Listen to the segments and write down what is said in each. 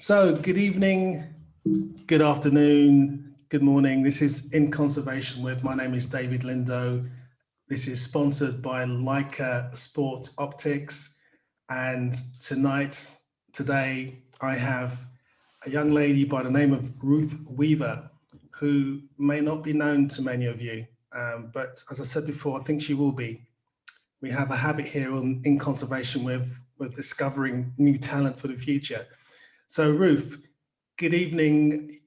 So, good evening, good afternoon, good morning. This is In Conservation With. My name is David Lindo. This is sponsored by Leica Sport Optics. And today, I have a young lady by the name of Ruth Weaver, who may not be known to many of you, but as I said before, I think she will be. We have a habit here on In Conservation With discovering new talent for the future. So Ruth, good evening.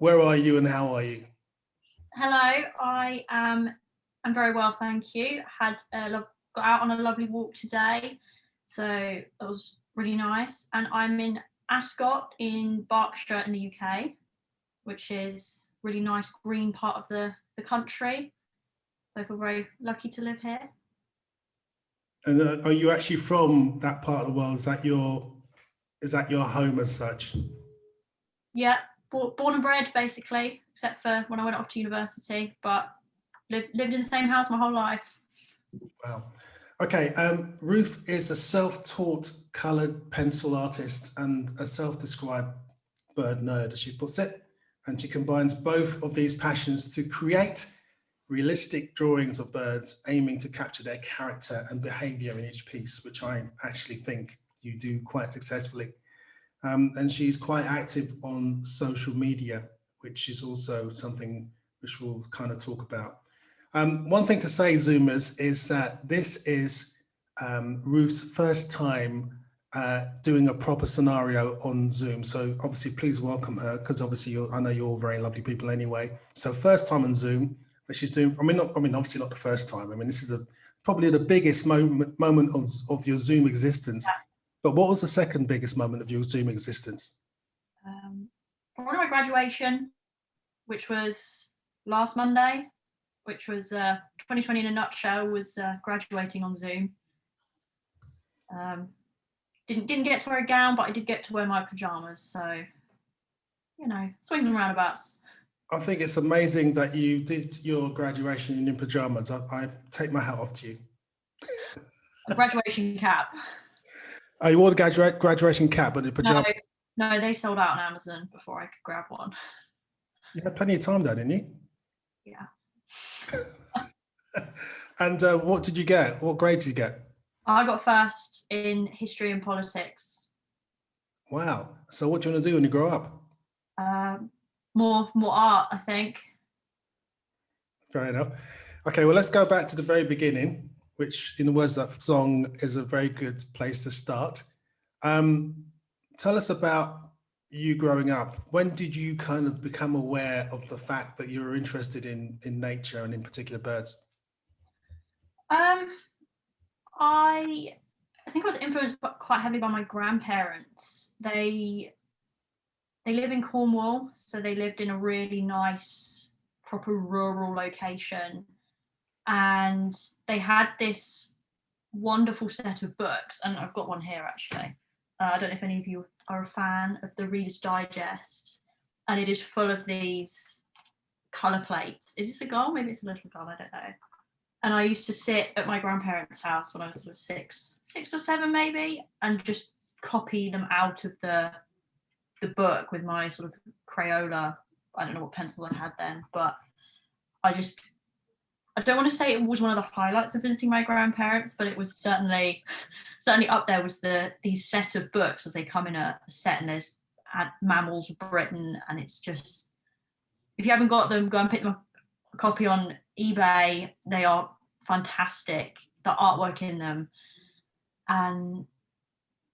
Where are you and how are you? Hello, I'm very well, thank you. Got out on a lovely walk today, so that was really nice. And I'm in Ascot in Berkshire in the UK, which is really nice green part of the country. So I feel very lucky to live here. And are you actually from that part of the world? Is that your home as such? Yeah, born and bred basically, except for when I went off to university, but lived in the same house my whole life. Wow. Okay, Ruth is a self-taught coloured pencil artist and a self-described bird nerd, as she puts it. And she combines both of these passions to create realistic drawings of birds, aiming to capture their character and behaviour in each piece, which I actually think you do quite successfully. And she's quite active on social media, which is also something which we'll kind of talk about. One thing to say, Zoomers, is that this is Ruth's first time doing a proper scenario on Zoom. So obviously, please welcome her, because obviously I know you're all very lovely people anyway. So first time on Zoom that she's doing. Obviously not the first time. I mean, this is probably the biggest moment of your Zoom existence. Yeah. But what was the second biggest moment of your Zoom existence? Probably my graduation, which was last Monday, which was 2020 in a nutshell, was graduating on Zoom. Didn't get to wear a gown, but I did get to wear my pajamas. So, swings and roundabouts. I think it's amazing that you did your graduation in your pajamas. I take my hat off to you. A graduation cap. Oh, you wore the graduation cap, but the pajamas? No, they sold out on Amazon before I could grab one. You had plenty of time though, didn't you? Yeah. And what did you get? What grade did you get? I got first in history and politics. Wow. So what do you want to do when you grow up? More art, I think. Fair enough. Okay, well, let's go back to the very beginning, which in the words of that song is a very good place to start. Tell us about you growing up. When did you kind of become aware of the fact that you were interested in nature and in particular birds? I think I was influenced quite heavily by my grandparents. They live in Cornwall, so they lived in a really nice, proper rural location. And they had this wonderful set of books, and I've got one here actually. I don't know if any of you are a fan of the Reader's Digest, and it is full of these colour plates. Is this a gull? Maybe it's a little gull, I don't know. And I used to sit at my grandparents' house when I was sort of six or seven maybe, and just copy them out of the book with my sort of Crayola. I don't know what pencil I had then, but I don't want to say it was one of the highlights of visiting my grandparents, but it was certainly up there was these set of books as they come in a set, and there's Mammals of Britain, and it's just, if you haven't got them, go and pick them up a copy on eBay. They are fantastic, the artwork in them, and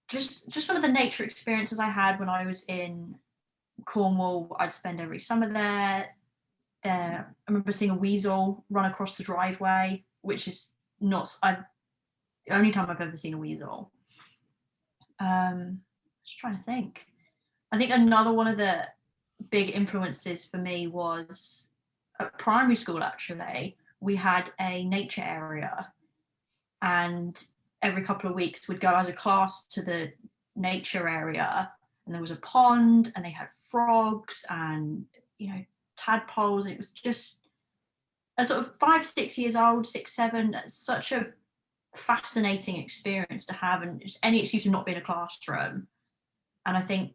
just some of the nature experiences I had when I was in Cornwall. I'd spend every summer there. I remember seeing a weasel run across the driveway, which is the only time I've ever seen a weasel. Just trying to think. I think another one of the big influences for me was at primary school, actually. We had a nature area, and every couple of weeks we'd go as a class to the nature area, and there was a pond, and they had frogs and, tadpoles. It was just a sort of 5, 6 years old, 6, 7, such a fascinating experience to have, and just any excuse to not be in a classroom. And I think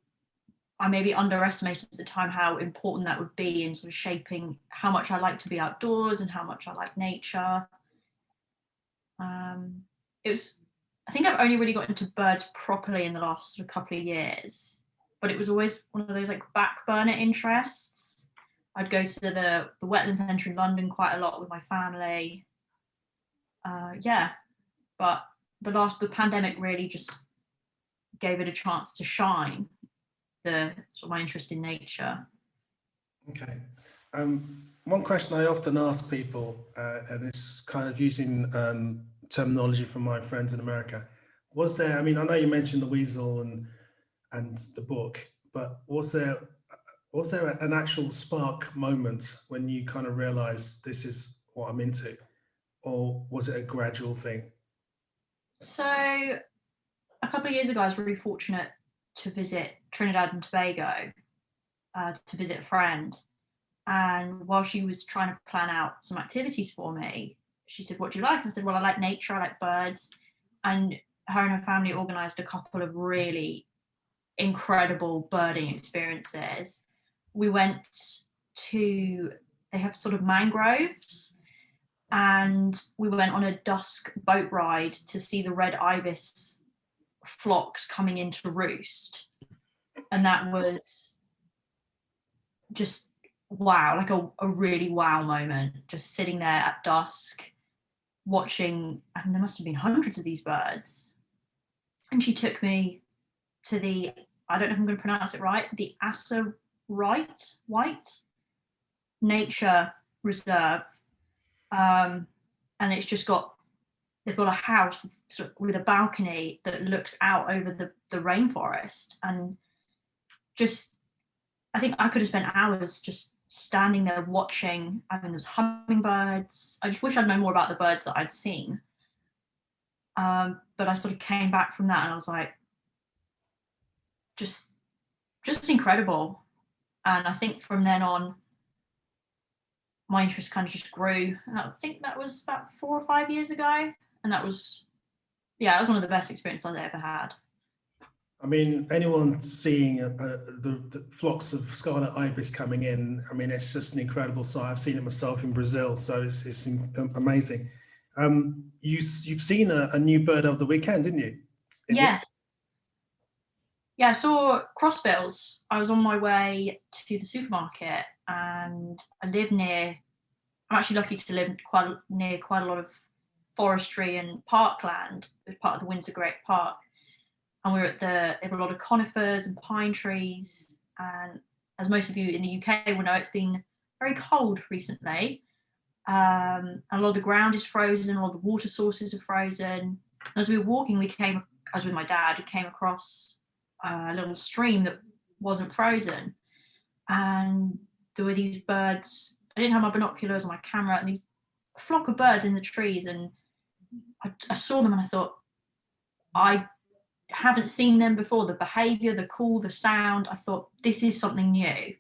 I maybe underestimated at the time how important that would be in sort of shaping how much I like to be outdoors and how much I like nature. It was, I think I've only really got into birds properly in the last sort of couple of years, but it was always one of those like back burner interests. I'd go to the wetland centre in London quite a lot with my family. Yeah, but the pandemic really just gave it a chance to shine, the sort of my interest in nature. Okay. One question I often ask people, and it's kind of using terminology from my friends in America. Was there, I mean, I know you mentioned the weasel and the book, but was there an actual spark moment when you kind of realized this is what I'm into, or was it a gradual thing? So a couple of years ago, I was really fortunate to visit Trinidad and Tobago, to visit a friend. And while she was trying to plan out some activities for me, she said, "What do you like?" I said, "Well, I like nature, I like birds." And her and her family organised a couple of really incredible birding experiences. We went to, they have sort of mangroves, and we went on a dusk boat ride to see the red ibis flocks coming into roost. And that was just wow, like a really wow moment, just sitting there at dusk watching. I mean, there must have been hundreds of these birds. And she took me to the, I don't know if I'm going to pronounce it right, the White Nature Reserve. And it's just got, they've got a house with a balcony that looks out over the rainforest. And just, I think I could have spent hours just standing there watching. I mean, there's hummingbirds. I just wish I'd known more about the birds that I'd seen. But I sort of came back from that and I was like, just incredible. And I think from then on, my interest kind of just grew. And I think that was about 4 or 5 years ago. And that was, yeah, it was one of the best experiences I've ever had. I mean, anyone seeing the flocks of scarlet ibis coming in, I mean, it's just an incredible sight. I've seen it myself in Brazil, so it's amazing. You've seen a new bird over the weekend, didn't you? Yeah. Yeah, I saw crossbills. I was on my way to the supermarket and I live near, I'm actually lucky to live near quite a lot of forestry and parkland as part of the Windsor Great Park. And we were there were a lot of conifers and pine trees. And as most of you in the UK will know, it's been very cold recently. And a lot of the ground is frozen, a lot of the water sources are frozen. And as we were walking, I was with my dad, we came across a little stream that wasn't frozen. And there were these birds. I didn't have my binoculars or my camera, and these flock of birds in the trees. And I saw them and I thought, I haven't seen them before. The behavior, the call, the sound, I thought this is something new.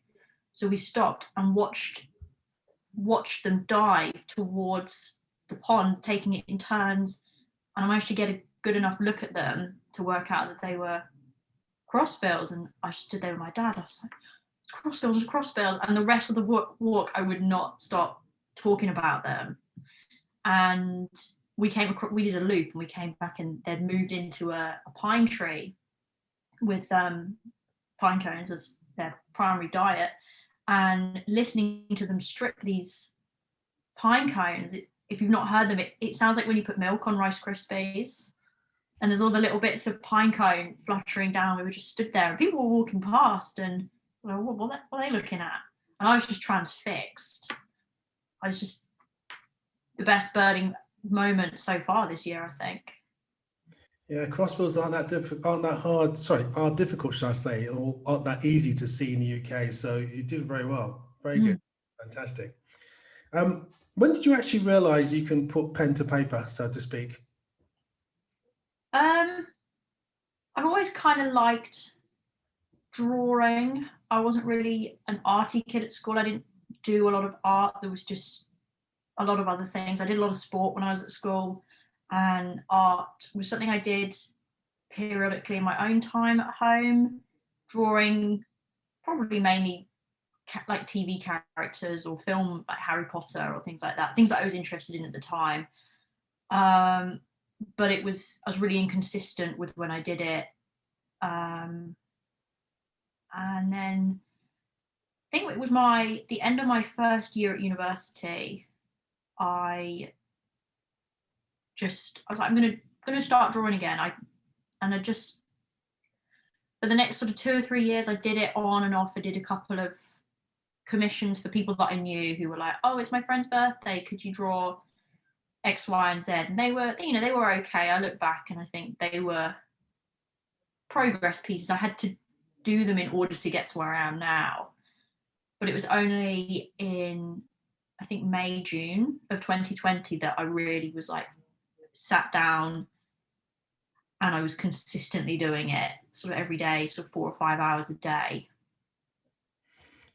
So we stopped and watched them dive towards the pond, taking it in turns. And I managed to get a good enough look at them to work out that they were crossbills. And I stood there with my dad. I was like, it's crossbills. And the rest of the walk, I would not stop talking about them. And we did a loop and we came back and they'd moved into a pine tree with pine cones as their primary diet. And listening to them strip these pine cones, if you've not heard them, it sounds like when you put milk on Rice Krispies. And there's all the little bits of pine cone fluttering down. We were just stood there and people were walking past and well, what are they looking at? And I was just transfixed. I was just the best birding moment so far this year, I think. Yeah, crossbills are difficult, should I say, or aren't that easy to see in the UK. So you did very well. Very good. Fantastic. When did you actually realize you can put pen to paper, so to speak? I've always kind of liked drawing. I wasn't really an arty kid at school. I didn't do a lot of art. There was just a lot of other things. I did a lot of sport when I was at school, and art was something I did periodically in my own time at home. Drawing probably mainly like TV characters or film, like Harry Potter or things like that, things that I was interested in at the time. But I was really inconsistent with when I did it. And then I think it was the end of my first year at university. I was like, I'm gonna start drawing again. For the next sort of 2 or 3 years, I did it on and off. I did a couple of commissions for people that I knew who were like, oh, it's my friend's birthday, could you draw X, Y, and Z? And they were, they were okay. I look back and I think they were progress pieces. I had to do them in order to get to where I am now. But it was only in, I think, May, June of 2020 that I really was like, sat down and I was consistently doing it sort of every day, sort of 4 or 5 hours a day.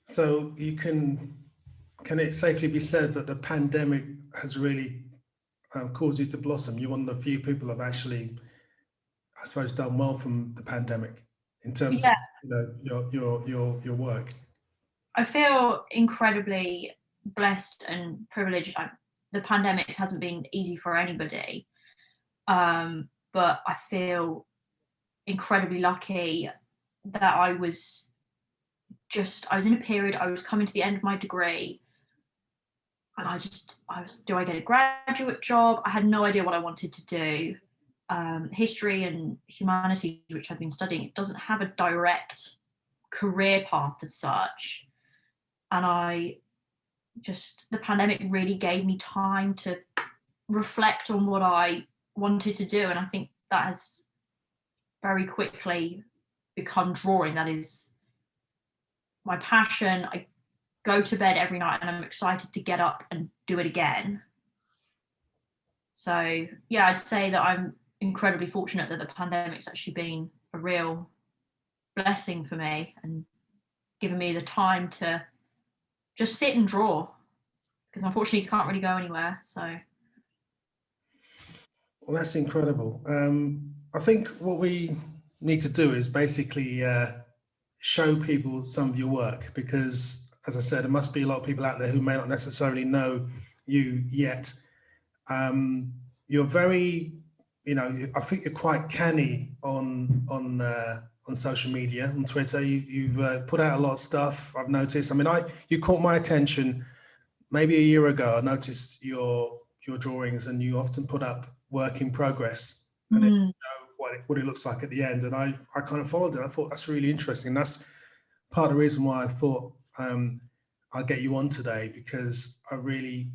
So can it safely be said that the pandemic has really caused you to blossom? You're one of the few people who have actually, I suppose, done well from the pandemic in terms of your work. I feel incredibly blessed and privileged. The pandemic hasn't been easy for anybody, but I feel incredibly lucky that I was in a period, I was coming to the end of my degree, and do I get a graduate job? I had no idea what I wanted to do. History and humanities, which I've been studying, it doesn't have a direct career path as such. And the pandemic really gave me time to reflect on what I wanted to do. And I think that has very quickly become drawing. That is my passion. I go to bed every night and I'm excited to get up and do it again. So yeah, I'd say that I'm incredibly fortunate that the pandemic's actually been a real blessing for me and given me the time to just sit and draw, because unfortunately you can't really go anywhere. So well, that's incredible. I think what we need to do is basically show people some of your work, because as I said, there must be a lot of people out there who may not necessarily know you yet. You're very, I think you're quite canny on social media, on Twitter. You've put out a lot of stuff, I've noticed. I mean, you caught my attention maybe a year ago. I noticed your drawings, and you often put up work in progress, and then what it looks like at the end. And I kind of followed it. I thought that's really interesting. That's part of the reason why I thought I'll get you on today, because I really,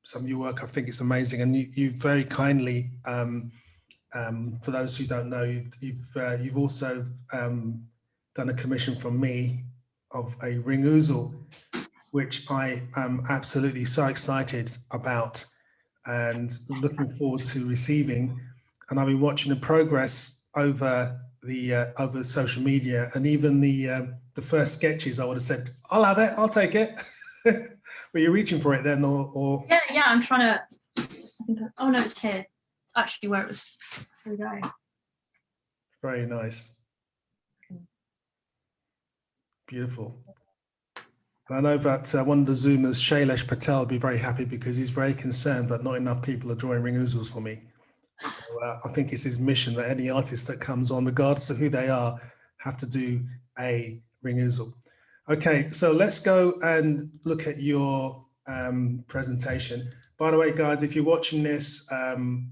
some of your work, I think it's amazing. And you very kindly, for those who don't know, you've also done a commission from me of a ring ousel, which I am absolutely so excited about and looking forward to receiving. And I've been watching the progress over over social media, and even the first sketches. I would have said, I'll have it, I'll take it. Were you reaching for it then, or? Yeah, I'm trying to. Oh no, it's here. It's actually where it was. Here we go. Very nice. Beautiful. I know that one of the Zoomers, Shailesh Patel, will be very happy, because he's very concerned that not enough people are drawing ring ousels for me. So I think it's his mission that any artist that comes on, regardless of who they are, have to do a ring ousel. Okay, so let's go and look at your presentation. By the way, guys, if you're watching this on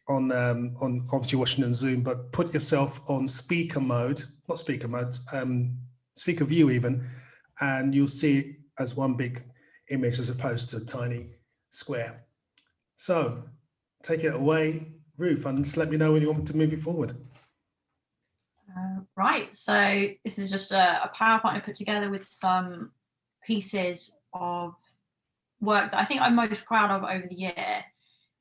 obviously watching on Zoom, but put yourself on speaker mode, not speaker mode, speaker view even, and you'll see it as one big image as opposed to a tiny square. So take it away, Ruth, and just let me know when you want me to move it forward. Right, so this is just a PowerPoint I put together with some pieces of work that I think I'm most proud of over the year.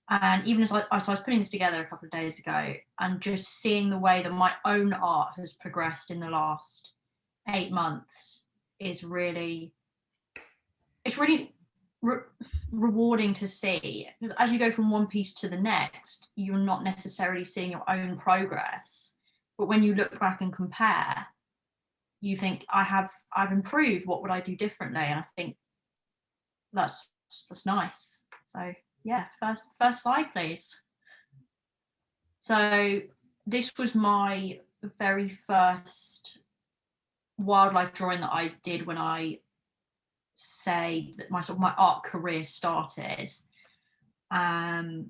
And even as I was putting this together a couple of days ago, and just seeing the way that my own art has progressed in the last 8 months is really, rewarding to see. Because as you go from one piece to the next, you're not necessarily seeing your own progress. But when you look back and compare, you think I've improved, what would I do differently? And I think that's nice. So yeah, first slide please. So this was my very first wildlife drawing that I did when I say that my art career started, and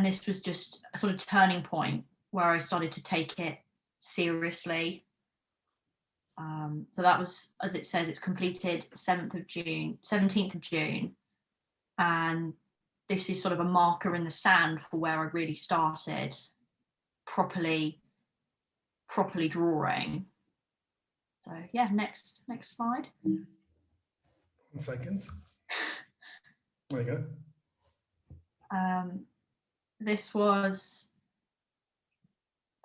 this was just a sort of turning point where I started to take it seriously. So that was, as it says, it's completed 17th of June, and this is sort of a marker in the sand for where I really started properly drawing. So yeah, next slide. 1 second. There you go. This was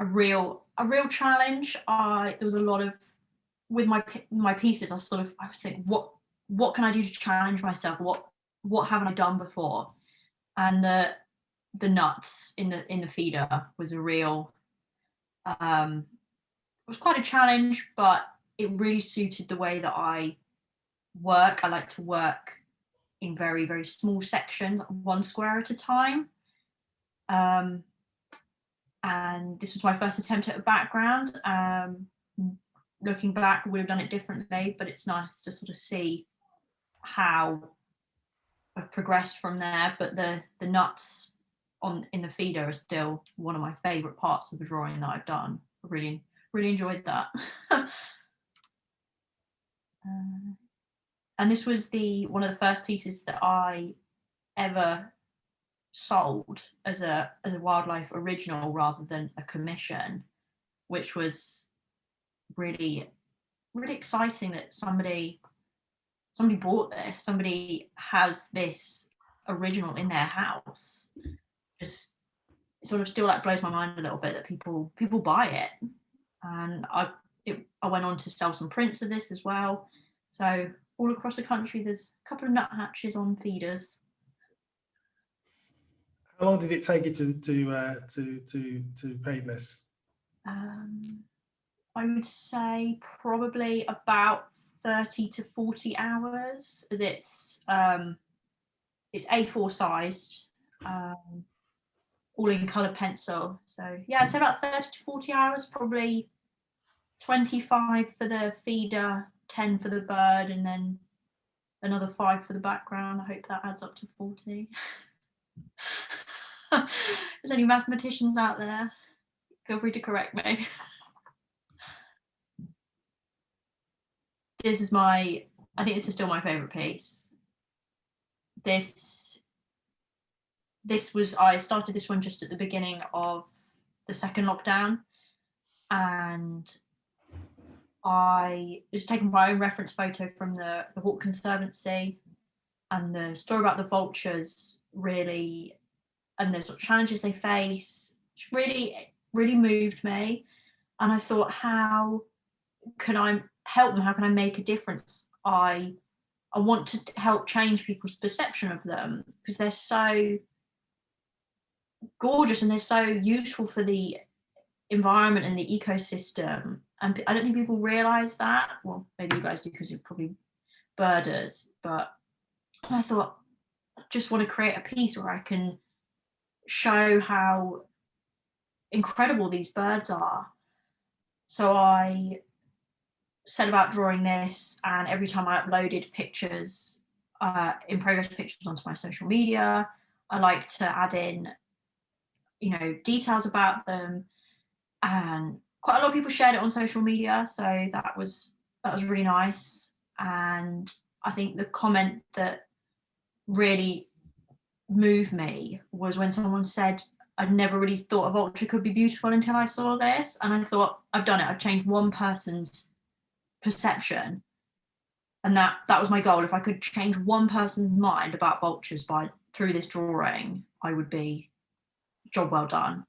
a real challenge. There was a lot of, with my pieces, I was thinking, what can I do to challenge myself? What haven't I done before? And the nuts in the feeder was a real, it was quite a challenge, but it really suited the way that I work. I like to work in very, very small sections, 1 square at a time. And this was my first attempt at a background. Looking back, I would have done it differently, but it's nice to sort of see how I've progressed from there. But the nuts in the feeder are still one of my favourite parts of the drawing that I've done. I really enjoyed that. And this was one of the first pieces that I ever sold as a wildlife original rather than a commission, which was really exciting that somebody bought this. Somebody has this original in their house. Just sort of still blows my mind a little bit that people buy it. And I went on to sell some prints of this as well. So all across the country, there's a couple of nuthatches on feeders. How long did it take you to paint this? I would say probably about 30 to 40 hours, as it's A4 sized, all in colour pencil. So yeah, I'd say about 30 to 40 hours, probably 25 for the feeder, 10 for the bird, and then another 5 for the background. I hope that adds up to 40. If there's any mathematicians out there, feel free to correct me. This is I think this is still my favourite piece. I started this one just at the beginning of the second lockdown, and I was taking my own reference photo from the Hawk Conservancy, and the story about the vultures really, and the sort of challenges they face, really moved me. And I thought, how can I help them? How can I make a difference? I want to help change people's perception of them, because they're so gorgeous and they're so useful for the environment and the ecosystem. And I don't think people realise that. Well, maybe you guys do because you're probably birders. But I thought, I just want to create a piece where I can show how incredible these birds are. So I set about drawing this, and every time I uploaded pictures, in progress pictures onto my social media, I like to add in, details about them, and quite a lot of people shared it on social media, so that was really nice. And I think the comment that really moved me was when someone said, I'd never really thought a vulture could be beautiful until I saw this. And I thought, I've done it. I've changed one person's perception. And that was my goal. If I could change one person's mind about vultures through this drawing, I would be job well done.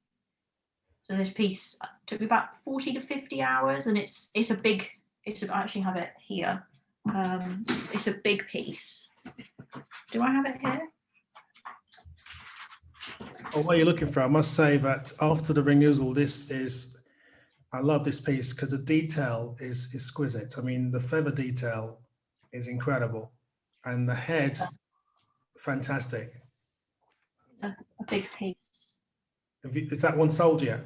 So this piece took me about 40 to 50 hours, and it's a big, I actually have it here. It's a big piece. Do I have it here? Well, what you're looking for, I must say that after the renewal, this is I love this piece because the detail is exquisite. I mean, the feather detail is incredible, and the head, fantastic. It's a big piece. Is that one sold yet?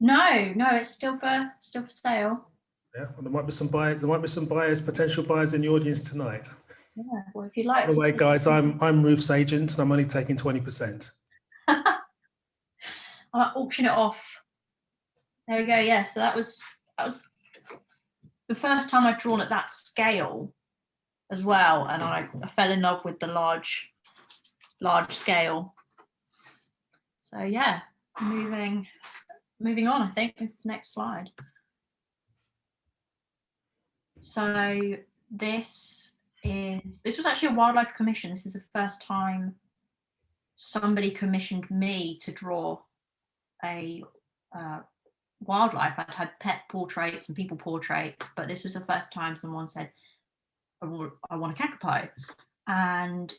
No, it's still for sale. Yeah, well, there might be some buyers. There might be some buyers, potential buyers in the audience tonight. Yeah, well, if you like. By the way, guys, I'm Ruth's agent, and I'm only taking 20%. I might auction it off. There we go. Yeah, so that was the first time I'd drawn at that scale as well, and I fell in love with the large scale. So yeah, moving on, I think. Next slide. So this was actually a wildlife commission. This is the first time somebody commissioned me to draw a wildlife. I'd had pet portraits and people portraits, but this was the first time someone said, I want a kakapo. And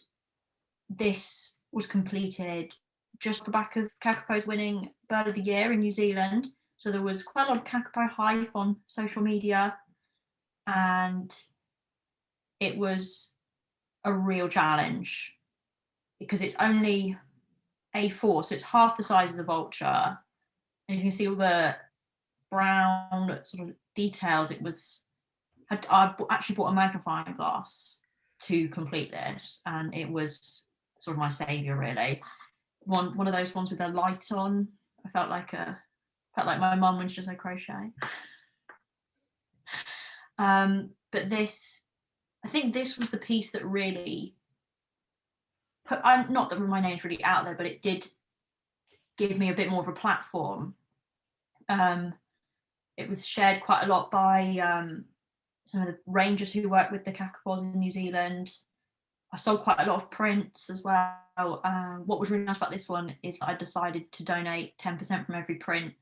this was completed just off the back of kakapos winning Bird of the Year in New Zealand. So there was quite a lot of kakapo hype on social media, and it was a real challenge because it's only A4, so it's half the size of the vulture, and you can see all the brown sort of details. I actually bought a magnifying glass to complete this, and it was sort of my savior, really. One of those ones with a light on. I felt like my mum when she does her crochet. But I think this was the piece that really not that my name's really out there, but it did give me a bit more of a platform. It was shared quite a lot by some of the rangers who work with the kakapos in New Zealand. I sold quite a lot of prints as well. What was really nice about this one is that I decided to donate 10% from every print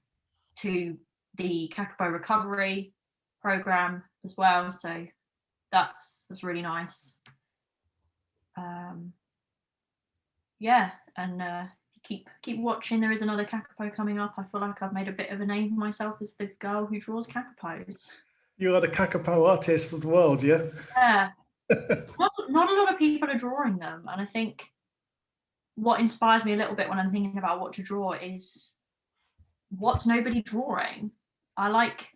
to the kakapo recovery program as well. So that's really nice. Yeah, and keep watching. There is another kakapo coming up. I feel like I've made a bit of a name for myself as the girl who draws kakapos. You are the kakapo artist of the world, yeah? Yeah. Not a lot of people are drawing them, and I think what inspires me a little bit when I'm thinking about what to draw is what's nobody drawing. I like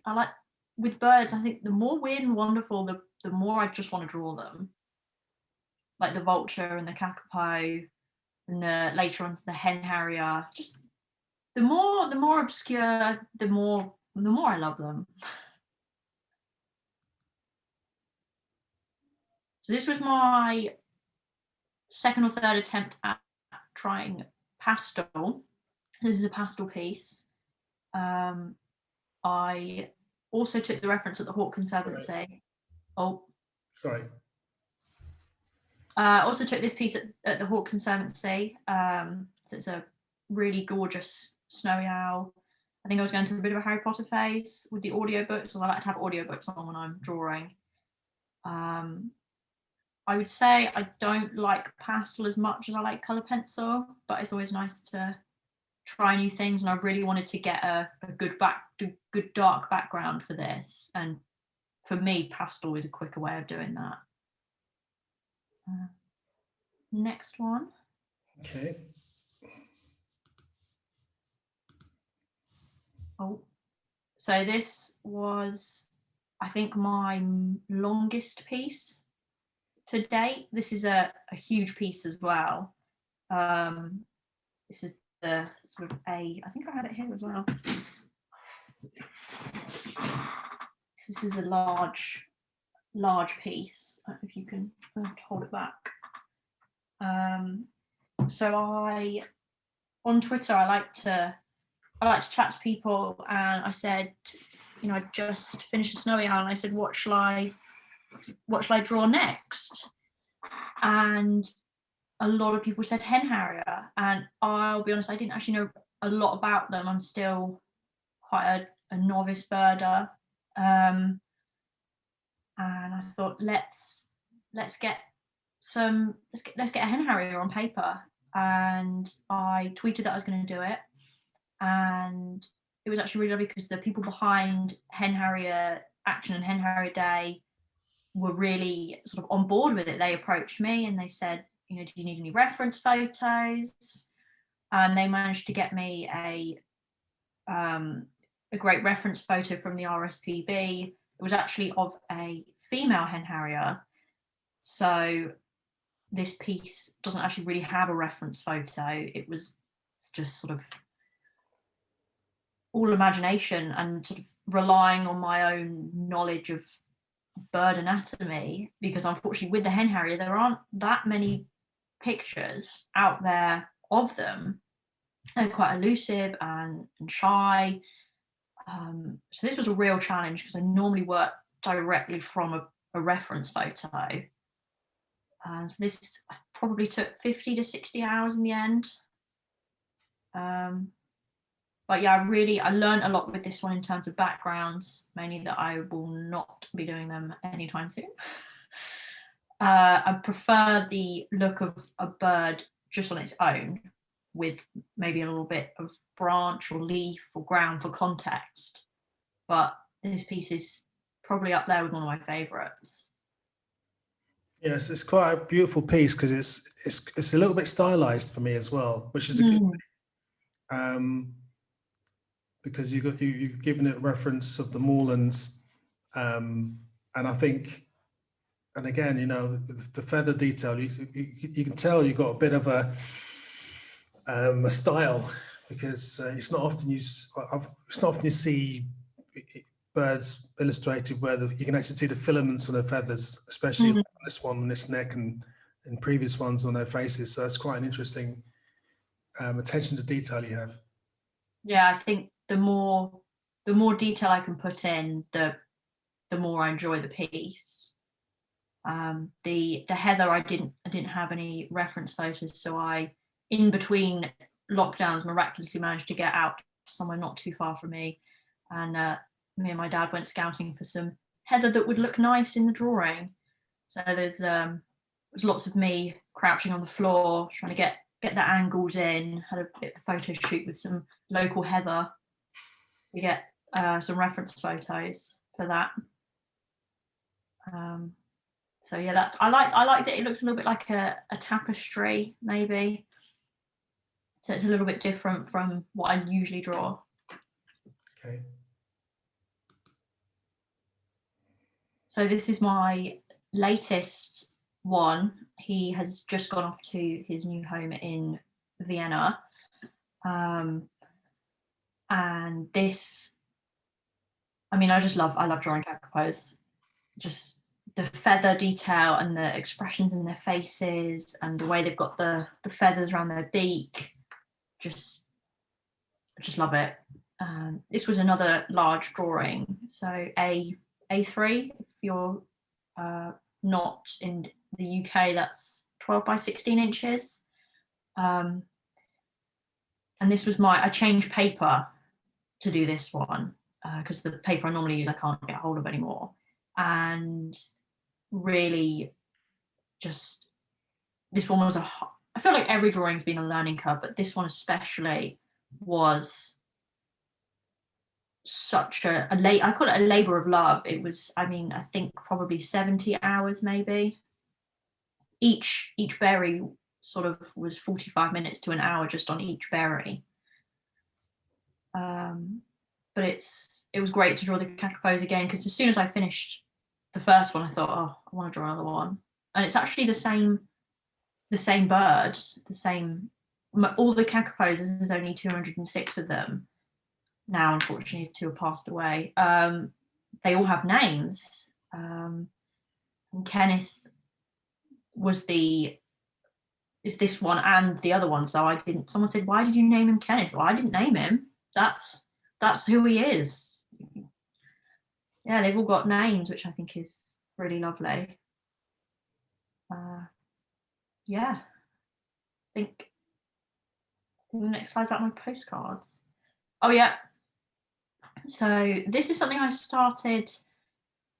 with birds, I think the more weird and wonderful, the more I just want to draw them. Like the vulture and the kakapo, and later on the hen harrier. Just the more obscure, the more I love them. So this was my second or third attempt at trying pastel. This is a pastel piece. I also took the reference at the Hawke Conservancy. Sorry. Oh, sorry. I also took this piece at the Hawke Conservancy. So it's a really gorgeous snowy owl. I think I was going through a bit of a Harry Potter phase with the audiobooks, as I like to have audiobooks on when I'm drawing. I would say I don't like pastel as much as I like colour pencil, but it's always nice to try new things, and I really wanted to get a good dark background for this, and for me pastel is a quicker way of doing that. Next one. Okay. Oh, so this was, I think, my longest piece to date. This is a huge piece as well. This is the sort of I think I had it here as well. This is a large piece. I don't know if you can hold it back. So on Twitter, I like to chat to people, and I said, I just finished a snowy owl, and I said, what shall I draw next? And a lot of people said hen harrier, and I'll be honest, I didn't actually know a lot about them. I'm still quite a novice birder, and I thought let's get a hen harrier on paper. And I tweeted that I was going to do it, and it was actually really lovely because the people behind Hen Harrier Action and Hen Harrier Day were really sort of on board with it. They approached me and they said, you know, do you need any reference photos? And they managed to get me a great reference photo from the RSPB. It was actually of a female hen harrier. So this piece doesn't actually really have a reference photo. It's just sort of all imagination and sort of relying on my own knowledge of bird anatomy, because unfortunately with the hen harrier there aren't that many pictures out there of them. They're quite elusive and shy. So this was a real challenge because I normally work directly from a reference photo. So this probably took 50 to 60 hours in the end. But yeah, I learned a lot with this one in terms of backgrounds, mainly that I will not be doing them anytime soon. I prefer the look of a bird just on its own, with maybe a little bit of branch or leaf or ground for context. But this piece is probably up there with one of my favourites. Yes, it's quite a beautiful piece because it's a little bit stylized for me as well, which is a good thing. Because you've given it reference of the moorlands, and I think, and again, you know, the feather detail, you can tell you've got a bit of a style, because it's not often you see birds illustrated where you can actually see the filaments on their feathers, especially on this one, on this neck, and in previous ones on their faces. So it's quite an interesting attention to detail you have. Yeah, I think the more detail I can put in, the more I enjoy the piece. The heather, I didn't have any reference photos, so I, in between lockdowns, miraculously managed to get out somewhere not too far from me, and me and my dad went scouting for some heather that would look nice in the drawing. So there's lots of me crouching on the floor trying to get the angles in. Had a bit of a photo shoot with some local heather. We get some reference photos for that. So yeah, I like that it looks a little bit like a tapestry, maybe. So it's a little bit different from what I usually draw. Okay. So this is my latest one. He has just gone off to his new home in Vienna. And this, I mean, I love drawing kakapos. Just the feather detail and the expressions in their faces and the way they've got the feathers around their beak. I just love it. This was another large drawing. So A3, if you're not in the UK, that's 12 by 16 inches. And this was I changed paper to do this one because the paper I normally use I can't get hold of anymore. And really just, this one was I feel like every drawing's been a learning curve, but this one especially was such I call it a labor of love. It was, I mean, I think probably 70 hours maybe. Each berry sort of was 45 minutes to an hour just on each berry. But it was great to draw the kakapos again, because as soon as I finished the first one, I thought, oh, I want to draw another one. And it's actually the same bird, all the kakapos. There's only 206 of them now, unfortunately 2 have passed away. They all have names. And Kenneth is this one and the other one. So someone said, why did you name him Kenneth? Well, I didn't name him. That's who he is. Yeah, they've all got names, which I think is really lovely. Yeah, I think the next slide's about my postcards. Oh yeah. So this is something I started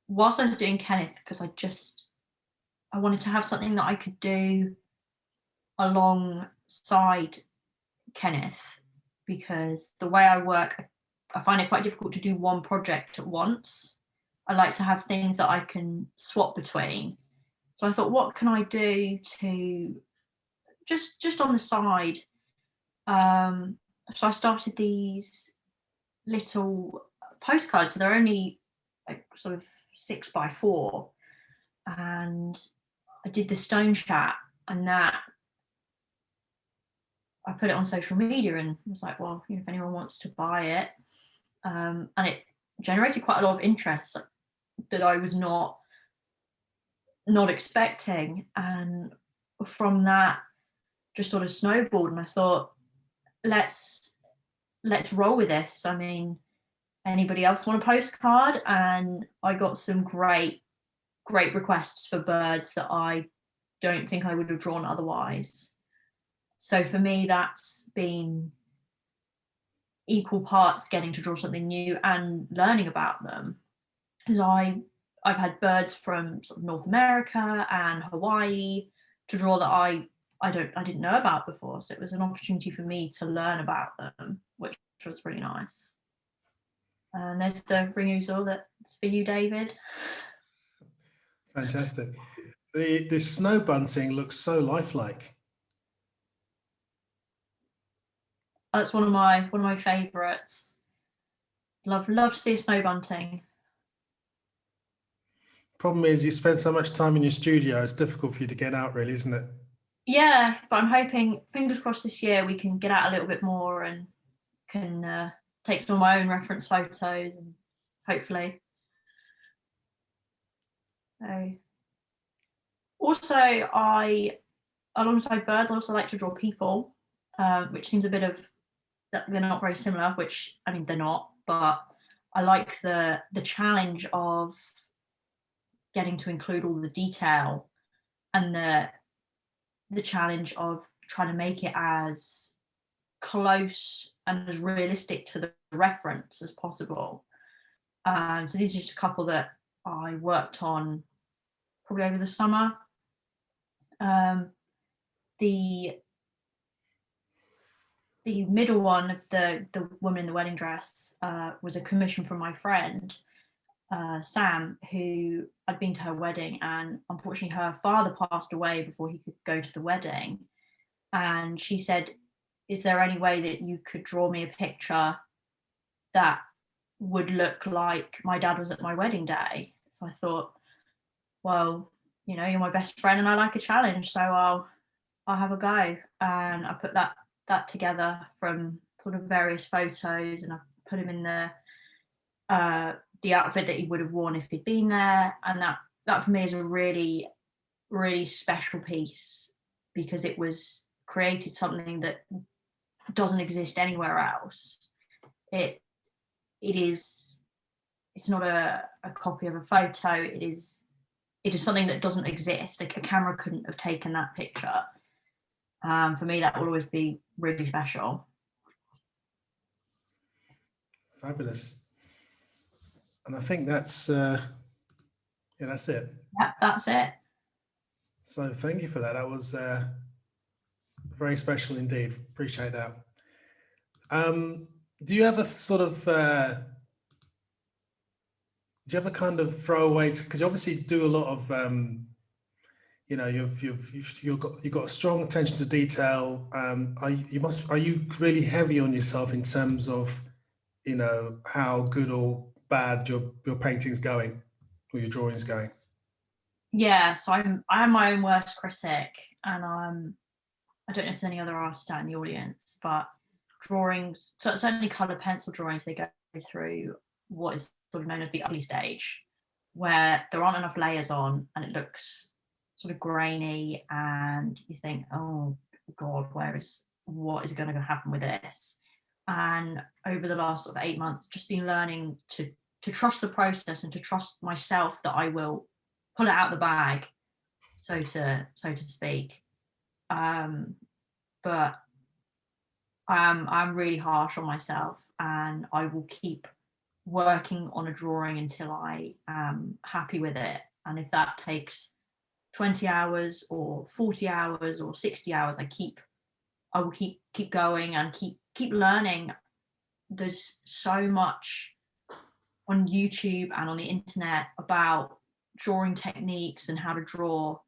whilst I was doing Kenneth, because I wanted to have something that I could do alongside Kenneth, because the way I work, I find it quite difficult to do one project at once. I like to have things that I can swap between. So I thought, what can I do to just on the side? So I started these little postcards. So they're only like sort of 6x4, and I did the stone chat, and that I put it on social media, and was like, well, you know, if anyone wants to buy it, and it generated quite a lot of interest that I was not expecting, and from that just sort of snowballed, and I thought, let's roll with this. I mean, anybody else want a postcard? And I got some great requests for birds that I don't think I would have drawn otherwise. So for me, that's been equal parts getting to draw something new and learning about them, because I've had birds from sort of North America and Hawaii to draw that I didn't know about before. So it was an opportunity for me to learn about them, which was really nice. And there's the ring ousel that's for you, David. Fantastic. The snow bunting looks so lifelike. That's one of my favourites. Love to see a snow bunting. Problem is, you spend so much time in your studio, it's difficult for you to get out, really, isn't it? Yeah, but I'm hoping, fingers crossed, this year we can get out a little bit more and can take some of my own reference photos, and hopefully. Also, alongside birds, I also like to draw people, which seems a bit of that they're not very similar. Which, I mean, they're not, but I like the challenge of getting to include all the detail, and the challenge of trying to make it as close and as realistic to the reference as possible. So these are just a couple that I worked on probably over the summer. The middle one of the woman in the wedding dress was a commission from my friend Sam, who I'd been to her wedding, and unfortunately her father passed away before he could go to the wedding. And she said, is there any way that you could draw me a picture that would look like my dad was at my wedding day? So I thought, well, you know, you're my best friend and I like a challenge, so I'll have a go. And I put that together from sort of various photos, and I put him in the outfit that he would have worn if he'd been there. And that for me is a really, really special piece, because it was created something that doesn't exist anywhere else. It's not a copy of a photo. It is something that doesn't exist. Like, a camera couldn't have taken that picture. For me, that will always be really special. Fabulous. And I think that's that's it. Yeah, that's it. So thank you for that. That was very special indeed. Appreciate that. Do you ever sort of kind of throwaway, because you obviously do a lot of you know, you've got a strong attention to detail. Are you really heavy on yourself in terms of, you know, how good or bad your painting's going or your drawing's going? Yeah, so I am my own worst critic, and I don't know if there's any other artists out in the audience, but drawings, so certainly coloured pencil drawings, they go through what is sort of known as the ugly stage, where there aren't enough layers on and it looks sort of grainy, and you think, oh God, what is going to happen with this? And over the last sort of 8 months, just been learning to trust the process and to trust myself that I will pull it out of the bag, so to speak. But I'm really harsh on myself, and I will keep working on a drawing until I am happy with it. And if that takes 20 hours or 40 hours or 60 hours, I will keep going and keep learning. there's so much on YouTube and on the internet about drawing techniques and how to draw,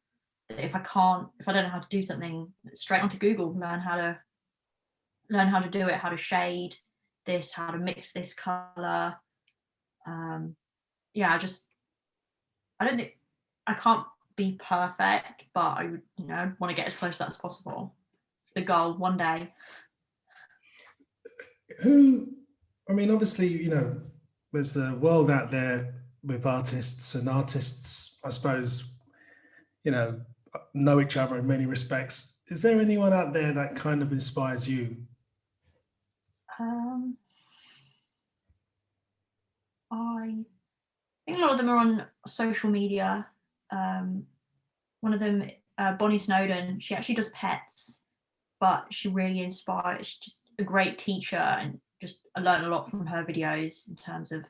that if I don't know how to do something, straight onto Google, learn how to do it, how to shade this, how to mix this color. Yeah, I don't think, I can't be perfect, but I would, want to get as close to that as possible. It's the goal one day. I mean, obviously, there's a world out there with artists, and artists, I suppose, know each other in many respects. Is there anyone out there that kind of inspires you? I think a lot of them are on social media. One of them, Bonnie Snowden, she actually does pets, but she really inspires. She's just a great teacher, and I learned a lot from her videos in terms of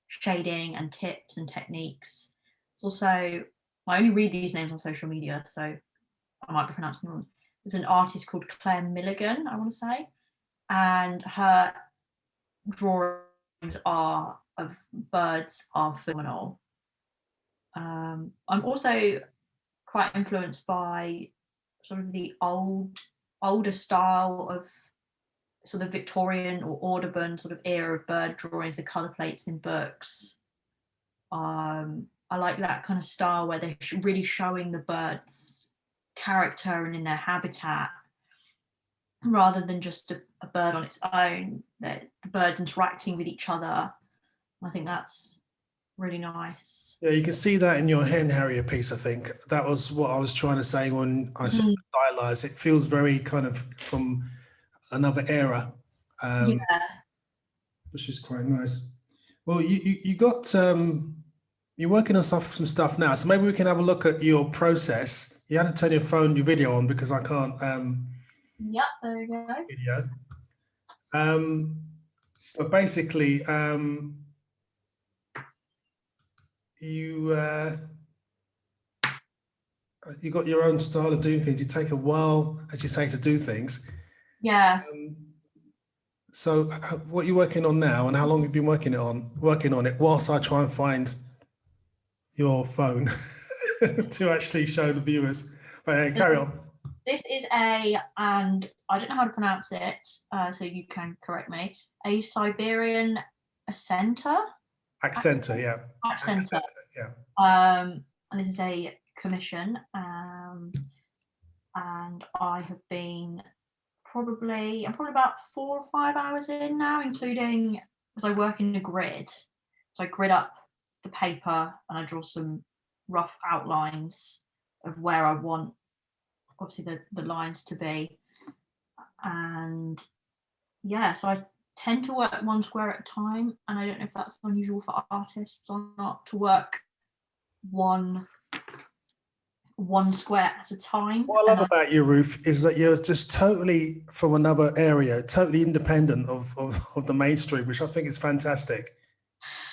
shading and tips and techniques. It's also, I only read these names on social media, so I might be pronouncing them wrong. There's an artist called Claire Milligan, I want to say, and her drawings of birds are phenomenal. I'm also quite influenced by sort of the older style of sort of Victorian or Audubon sort of era of bird drawings, the colour plates in books. I like that kind of style where they're really showing the birds' character and in their habitat, rather than just a bird on its own, that the birds interacting with each other. I think that's really nice. Yeah, you can see that in your Hen Harrier piece, I think. That was what I was trying to say when I said stylized. It feels very kind of from another era, which is quite nice. Well, you got you're working on some stuff now, so maybe we can have a look at your process. You have to turn your video on because I can't. Yeah, there we go. Video. But basically, you got your own style of doing things. You take a while, as you say, to do things. Yeah. So what are you working on now, and how long have you been working on it whilst I try and find your phone to actually show the viewers? But carry on. This is and I don't know how to pronounce it, so you can correct me, a Siberian accenter, yeah. Accenter, yeah. And this is a commission, and I have been I'm probably about 4 or 5 hours in now, including, because I work in a grid, so I grid up the paper and I draw some rough outlines of where I want, obviously, the lines to be. And yeah, so I tend to work one square at a time, and I don't know if that's unusual for artists or not, to work one square at a time. What I love about you, Ruth, is that you're just totally from another area, totally independent of the mainstream, which I think is fantastic.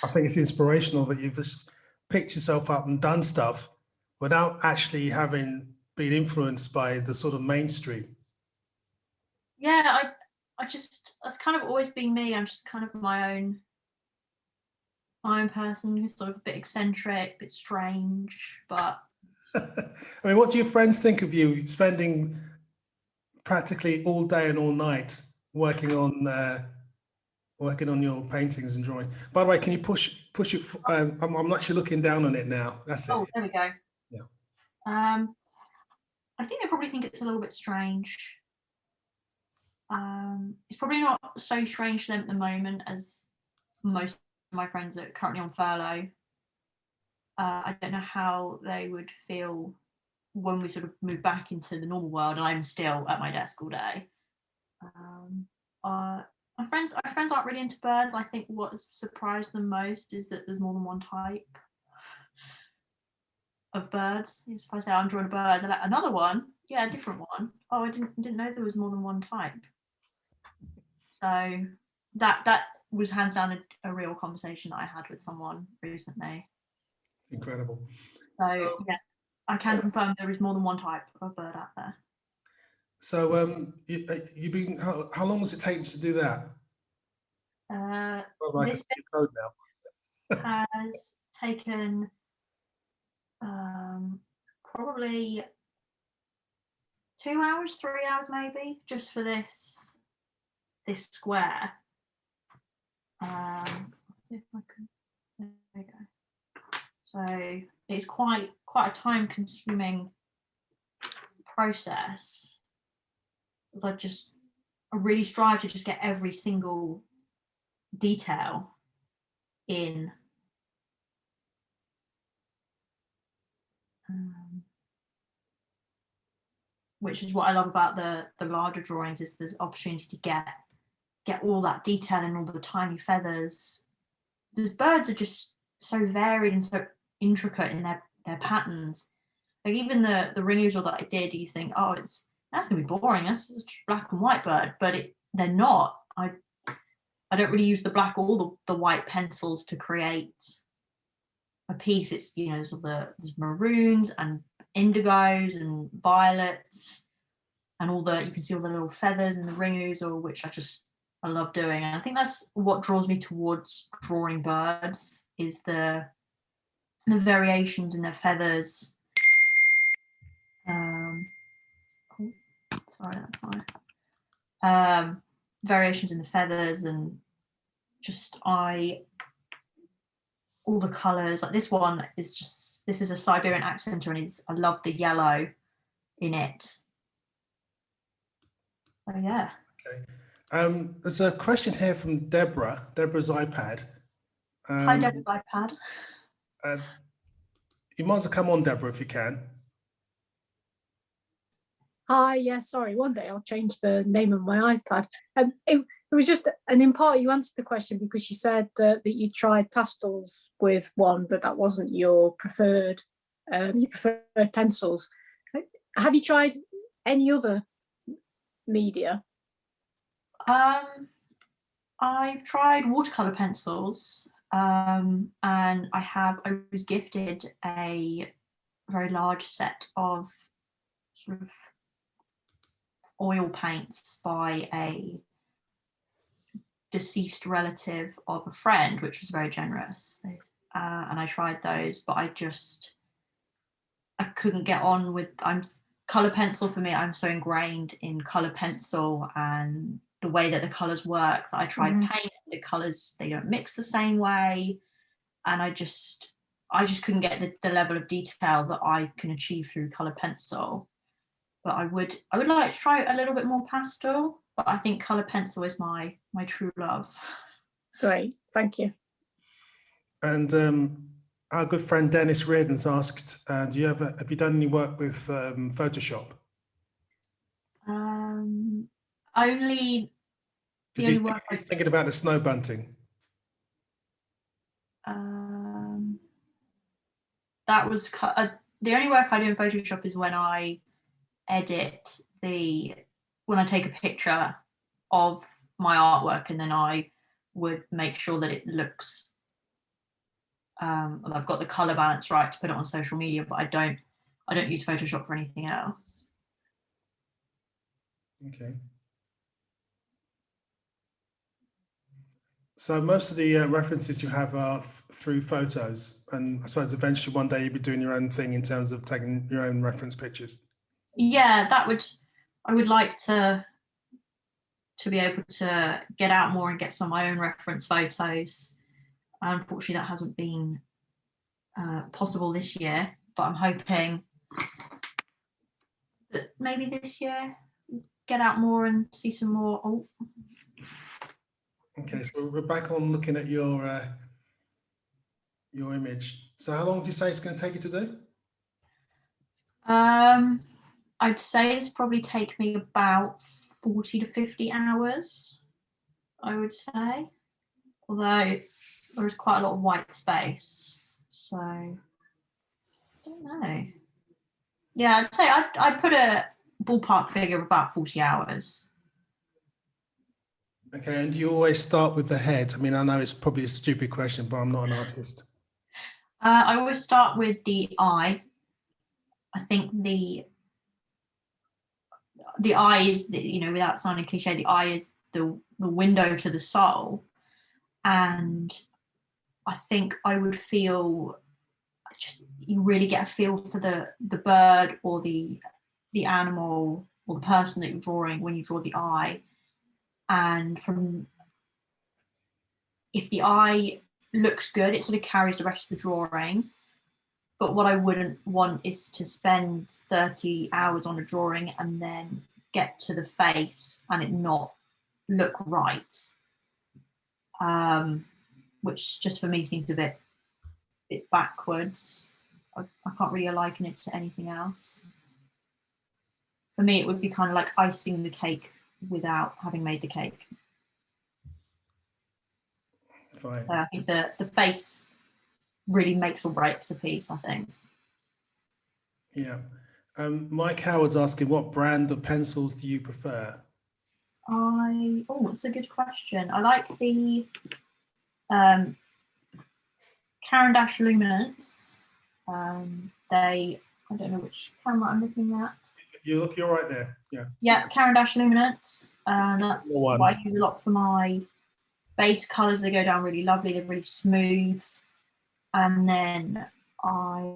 I think it's inspirational that you've just picked yourself up and done stuff without actually having been influenced by the sort of mainstream. Yeah, that's kind of always been me. I'm just kind of my own person who's sort of a bit eccentric, a bit strange, but I mean, what do your friends think of you spending practically all day and all night working on your paintings and drawings? By the way, can you push it? I'm actually looking down on it now. That's it. Oh, there we go. Yeah. I think they probably think it's a little bit strange. It's probably not so strange to them at the moment as most of my friends that are currently on furlough. I don't know how they would feel when we sort of move back into the normal world and I'm still at my desk all day. My friends aren't really into birds. I think what has surprised them most is that there's more than one type of birds. If I say I'm drawing a bird, they're like, another one? Yeah, a different one. Oh, I didn't know there was more than one type. So that was hands down a real conversation that I had with someone recently. Incredible. So yeah, I can confirm there is more than one type of bird out there. So you've been, how long was it taking to do that? like this a code now. has taken probably 2 hours, 3 hours maybe, just for this square. Let's see if I can. There we go. So it's quite a time-consuming process, as I really strive to just get every single detail in. Which is what I love about the larger drawings, is there's opportunity to get all that detail and all the tiny feathers. Those birds are just so varied and so intricate in their patterns. Like even the ringoozle that I did, you think, oh, that's gonna be boring. That's a black and white bird, but they're not. I don't really use the black or the white pencils to create a piece. It's, you know, there's maroons and indigos and violets and you can see all the little feathers and the ringoozle, which I love doing. And I think that's what draws me towards drawing birds, is the variations in their feathers. Sorry, that's fine. Variations in the feathers, and all the colours. Like this one is this is a Siberian accenter, and I love the yellow in it. So yeah. Okay. There's a question here from Deborah's iPad. Hi, Deborah's iPad. You might as well come on, Deborah, if you can. Hi, yeah, sorry. One day I'll change the name of my iPad. It was just, and in part you answered the question because you said that you tried pastels with one, but that wasn't your preferred. You preferred pencils. Have you tried any other media? I've tried watercolor pencils, and I was gifted a very large set of sort of oil paints by a deceased relative of a friend, which was very generous. And I tried those, but I couldn't get on with color pencil. For me, I'm so ingrained in color pencil and the way that the colors work that I tried paint. The colors, they don't mix the same way, and I just couldn't get the level of detail that I can achieve through color pencil. But I would like to try a little bit more pastel, but I think color pencil is my true love. Great, thank you. And our good friend Dennis Reardon's asked, have you done any work with Photoshop? He's thinking about the snow bunting. That was the only work I do in Photoshop is when I edit when I take a picture of my artwork, and then I would make sure that it looks I've got the color balance right to put it on social media, but I don't use Photoshop for anything else. Okay. So most of the references you have are through photos, and I suppose eventually one day you'll be doing your own thing in terms of taking your own reference pictures. Yeah, I would like to be able to get out more and get some of my own reference photos. Unfortunately, that hasn't been possible this year, but I'm hoping that maybe this year get out more and see some more. Oh. Okay, so we're back on looking at your image. So how long do you say it's going to take you to do? I'd say it's probably take me about 40 to 50 hours, I would say. Although there's quite a lot of white space, so I don't know. Yeah, I'd say I'd put a ballpark figure of about 40 hours. Okay, and do you always start with the head? I mean, I know it's probably a stupid question, but I'm not an artist. I always start with the eye. I think the eye is, without sounding cliche, the eye is the window to the soul. And I think I would feel just, you really get a feel for the bird or the animal or the person that you're drawing when you draw the eye. And if the eye looks good, it sort of carries the rest of the drawing. But what I wouldn't want is to spend 30 hours on a drawing and then get to the face and it not look right, which just for me seems a bit backwards. I can't really liken it to anything else. For me, it would be kind of like icing the cake without having made the cake. Fine. So I think the face really makes or breaks a piece, I think. Yeah. Mike Howard's asking, what brand of pencils do you prefer? It's a good question. I like the Caran d'Ache Luminance. I don't know which camera I'm looking at. You're right there. Yeah. Yeah, Caran d'Ache Luminance. That's what I use a lot for my base colours. They go down really lovely. They're really smooth. And then I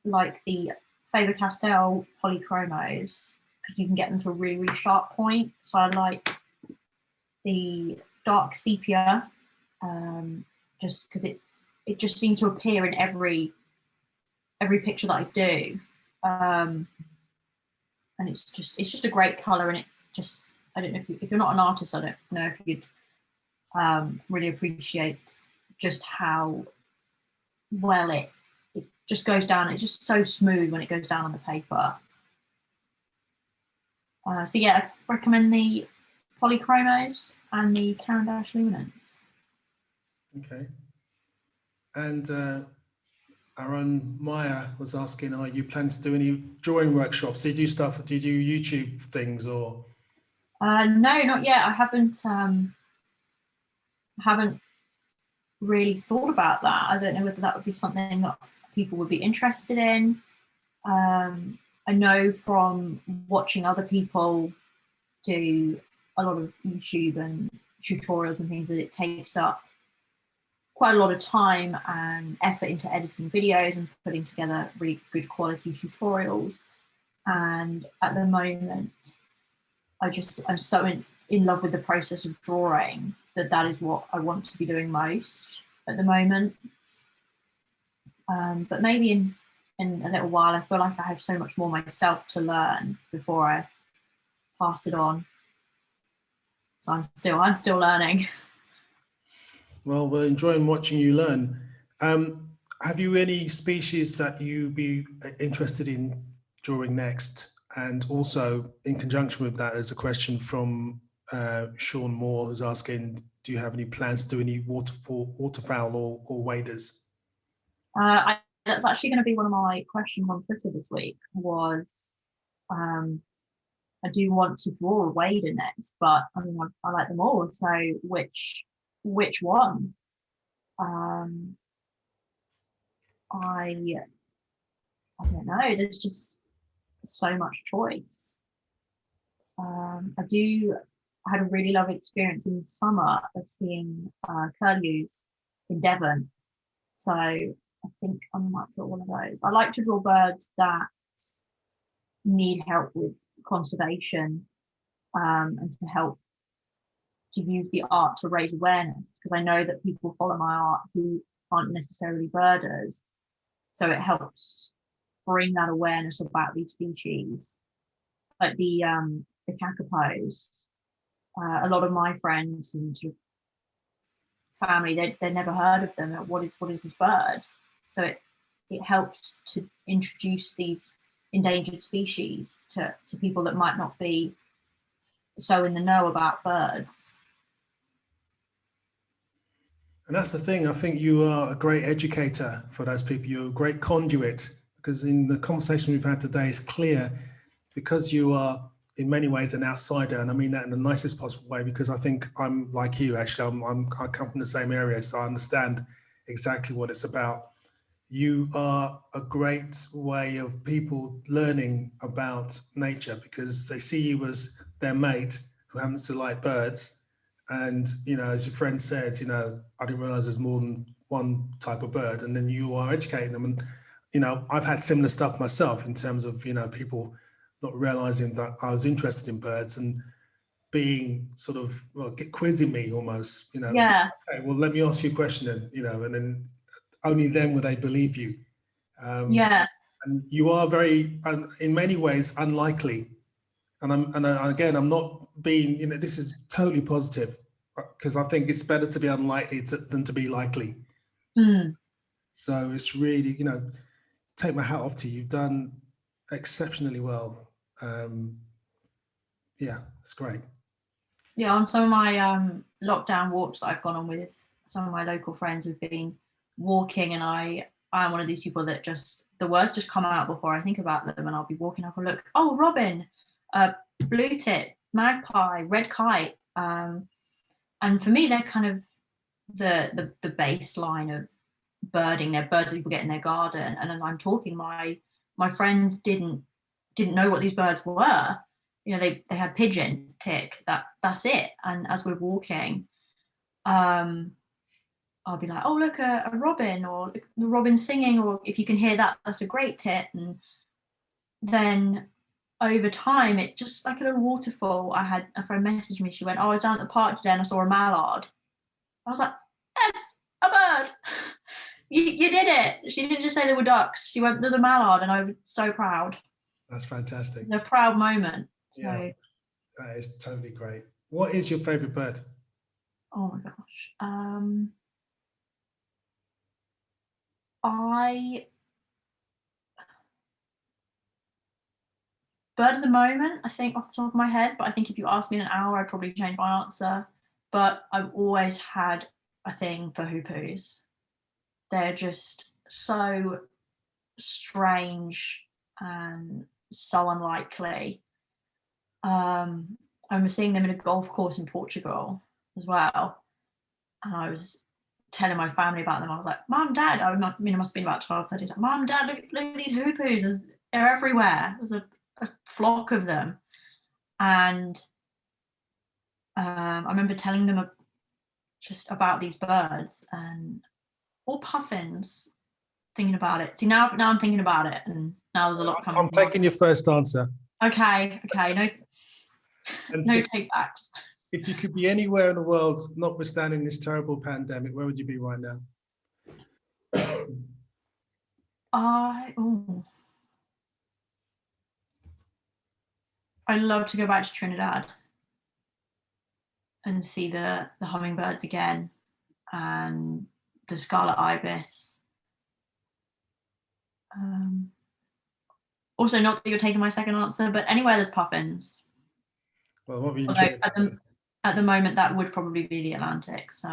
like the Faber-Castell polychromos because you can get them to a really, really sharp point. So I like the dark sepia, just because it just seems to appear in every picture that I do, and it's just a great color, and it just, I don't know if you're not an artist, I don't know if you'd really appreciate just how well it just goes down. It's just so smooth when it goes down on the paper. So yeah, I recommend the polychromos and the Caran d'Ache Luminance. Okay. And Aaron Meyer was asking, are you planning to do any drawing workshops? Do you do stuff? Do you do YouTube things or? No, not yet. I haven't really thought about that. I don't know whether that would be something that people would be interested in. I know from watching other people do a lot of YouTube and tutorials and things that it takes up quite a lot of time and effort into editing videos and putting together really good quality tutorials. And at the moment, I'm so in love with the process of drawing that is what I want to be doing most at the moment. But maybe in a little while, I feel like I have so much more myself to learn before I pass it on. So I'm still learning. Well, we're enjoying watching you learn. Have you any species that you'd be interested in drawing next? And also, in conjunction with that, there's a question from Sean Moore, who's asking, do you have any plans to do any waterfowl or waders? That's actually going to be one of my questions on Twitter this week. Was I do want to draw a wader next, but I mean I like them all. So which one? I don't know. There's just so much choice. I had a really lovely experience in the summer of seeing curlews in Devon. So I think I might draw one of those. I like to draw birds that need help with conservation, and to help to use the art to raise awareness, because I know that people follow my art who aren't necessarily birders. So it helps bring that awareness about these species. Like the kakapos, a lot of my friends and family, they'd never heard of them. What is this bird? So it helps to introduce these endangered species to people that might not be so in the know about birds. And that's the thing. I think you are a great educator for those people. You're a great conduit, because in the conversation we've had today, it's clear, because you are in many ways an outsider, and I mean that in the nicest possible way, because I think I'm like you, actually. I come from the same area, so I understand exactly what it's about. You are a great way of people learning about nature, because they see you as their mate who happens to like birds, And, as your friend said, I didn't realize there's more than one type of bird, and then you are educating them. And, I've had similar stuff myself in terms of, people not realizing that I was interested in birds and being sort of, quizzing me almost, Yeah. okay, well, let me ask you a question then, and then only then will they believe you. Yeah. And you are very, in many ways, unlikely. And again, I'm not being, this is totally positive, because I think it's better to be unlikely than to be likely. Mm. So it's really, take my hat off to you. You've done exceptionally well. Yeah, it's great. Yeah, on some of my lockdown walks that I've gone on with some of my local friends, we've been walking, and I am one of these people that just, the words just come out before I think about them, and I'll be walking up and look, oh, robin, blue tit, magpie, red kite, and for me they're kind of the baseline of birding. They're birds that people get in their garden, and then I'm talking, my friends didn't know what these birds were. They had pigeon, tick, that's it. And as we're walking, I'll be like, oh, look, a robin, or the robin singing, or if you can hear that, that's a great tit. And then over time, it just like a little waterfall. I had a friend message me, she went, oh, I was down at the park today and I saw a mallard. I was like, yes, a bird. You did it. She didn't just say there were ducks. She went, there's a mallard, and I was so proud. That's fantastic. A proud moment. So, yeah, that is totally great. What is your favorite bird? Oh my gosh. Bird at the moment, I think off the top of my head, but I think if you asked me in an hour, I'd probably change my answer. But I've always had a thing for hoopoes. They're just so strange and so unlikely. I was seeing them in a golf course in Portugal as well, and I was telling my family about them. I was like, Mum, Dad, it must have been about 12, 13. Like, Mum, Dad, look at these hoopoes. They're everywhere. There's a flock of them. And I remember telling them just about these birds, and all puffins, thinking about it. See, now I'm thinking about it, and now there's a lot coming. I'm taking your first answer. Okay, no take backs. If you could be anywhere in the world, notwithstanding this terrible pandemic, where would you be right now? I'd love to go back to Trinidad and see the hummingbirds again, and the scarlet ibis. Also, not that you're taking my second answer, but anywhere there's puffins. Well, what were you at the moment, that would probably be the Atlantic, so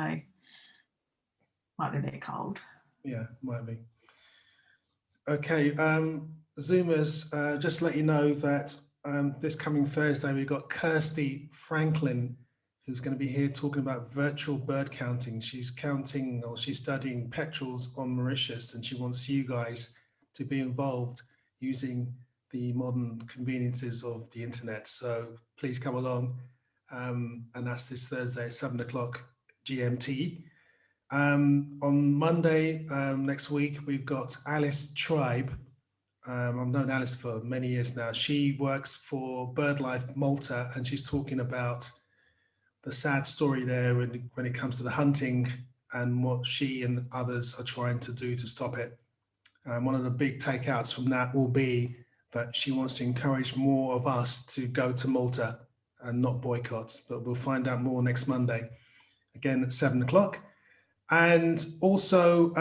might be a bit cold. Yeah, might be. Okay, Zoomers, just let you know that this coming Thursday, we've got Kirsty Franklin, who's going to be here talking about virtual bird counting. She's studying petrels on Mauritius, and she wants you guys to be involved using the modern conveniences of the internet. So please come along. And that's this Thursday at 7:00 GMT. On Monday next week, we've got Alice Tribe. I've known Alice for many years now. She works for BirdLife Malta, and she's talking about the sad story there when it comes to the hunting and what she and others are trying to do to stop it. One of the big takeouts from that will be that she wants to encourage more of us to go to Malta and not boycott, but we'll find out more next Monday, again at 7:00. And also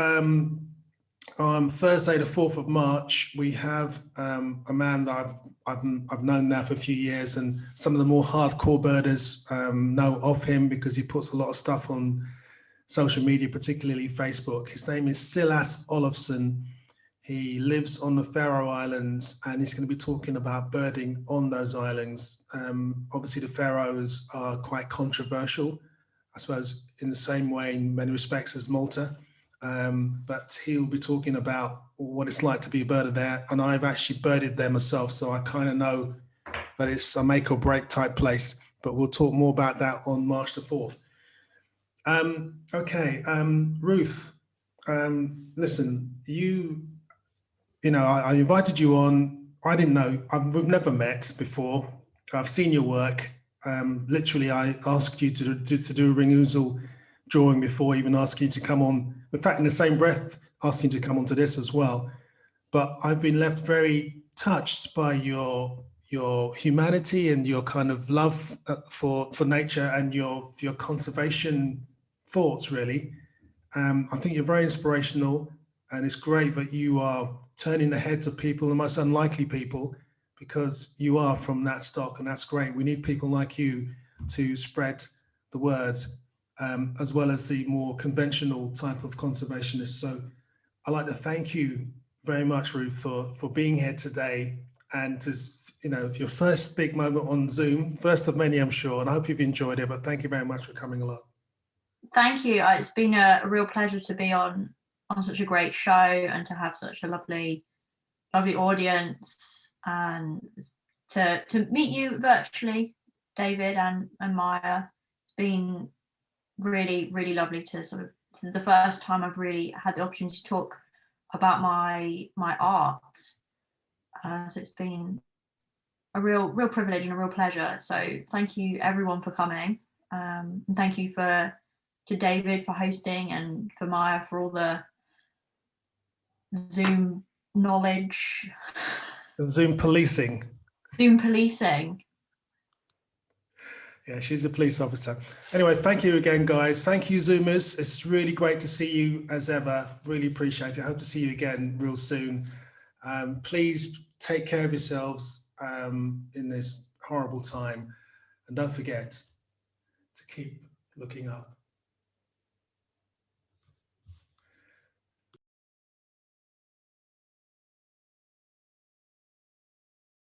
on Thursday, the 4th of March, we have a man that I've known now for a few years, and some of the more hardcore birders know of him because he puts a lot of stuff on social media, particularly Facebook. His name is Silas Olofsson. He lives on the Faroe Islands, and he's going to be talking about birding on those islands. Obviously, the Faroes are quite controversial, I suppose, in the same way in many respects as Malta. But he'll be talking about what it's like to be a birder there. And I've actually birded there myself, so I kind of know that it's a make or break type place. But we'll talk more about that on March the 4th. Okay, Ruth, listen, you know, I invited you on. I didn't know, we've never met before. I've seen your work. Literally, I asked you to do a ring ousel drawing before even asking you to come on. In fact, in the same breath, asking you to come onto this as well. But I've been left very touched by your humanity and your kind of love for nature and your conservation thoughts, really. I think you're very inspirational, and it's great that you are turning the heads of people, the most unlikely people, because you are from that stock, and that's great. We need people like you to spread the word, as well as the more conventional type of conservationists. So I'd like to thank you very much, Ruth, for being here today. And to, you know, your first big moment on Zoom, first of many, I'm sure, and I hope you've enjoyed it, but thank you very much for coming along. Thank you. It's been a real pleasure to be on such a great show and to have such a lovely audience, and to meet you virtually, David and Maya. It's been really, really lovely to sort of, this is the first time I've really had the opportunity to talk about my art. So it's been a real privilege and a real pleasure. So thank you everyone for coming. And thank you to David for hosting, and for Maya for all the Zoom knowledge. Zoom policing. Zoom policing. Yeah, she's a police officer. Anyway, thank you again, guys. Thank you, Zoomers. It's really great to see you as ever. Really appreciate it. I hope to see you again real soon. Please take care of yourselves in this horrible time. And don't forget to keep looking up.